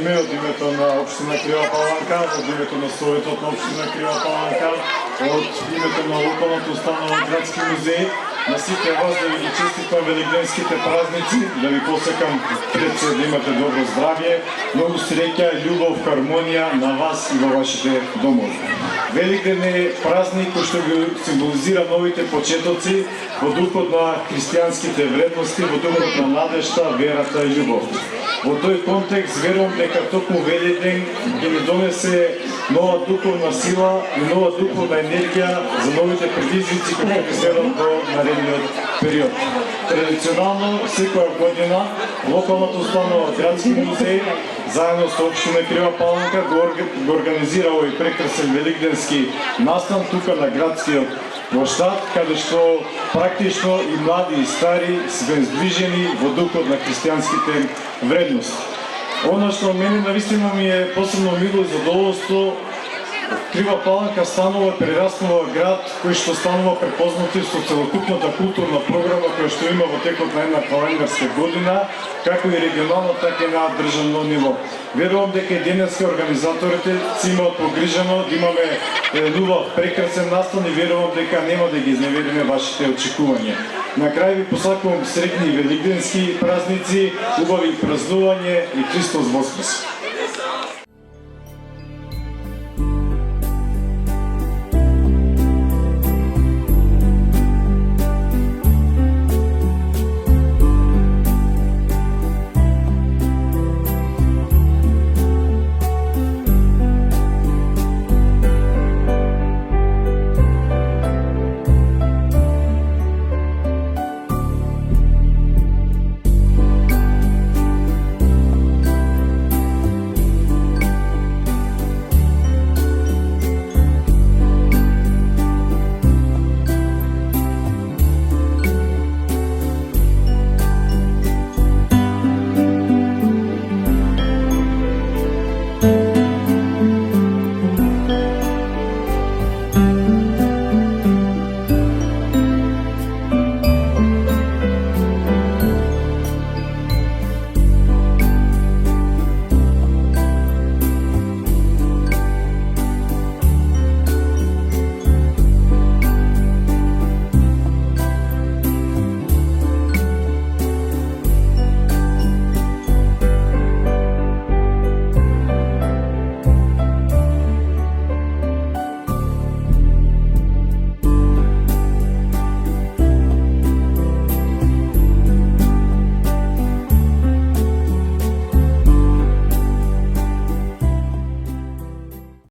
име од името на Општина Крива Паланка, од името на Советот на Општина Крива Паланка, од името на локалното установа Градски музеј, на сите вас да ви ги честитам великденските празници, да ви посекам пред се да имате добро здравје, многу среќа, љубов, хармонија на вас и во вашите домови. Великден е празник кој што ги символизира новите почетоци во духот на христијанските вредности, во духот на надежта, верата и љубов. Во тој контекст верувам дека токму Великден ќе ни донесе нова духовна сила и нова духовна енергија за новите предизвици кои ќе следат во наредниот период. Традиционално секоја година локалната установа Градски музеј заедно со Општина Крива Паланка го организира овој прекрасен великденски настан тука на градскиот площад, каде што практично и млади и стари сме сближени во духот на христијанските вредности. Она што мене навистина ми е посебно мило и задоволство, Крива Паланка станува прераснува град кој што станува препознати со целокупната културна програма која што има во текот на една календарска година, како и регионално, така и на државно ниво. Верувам дека и денеска организаторите си имаат погрижено да имаме убав прекрасен настан и верувам дека нема да ги изневериме вашите очекувања. На крај ви посакувам среќни великденски празници, убави празнување и Христос Воскрес!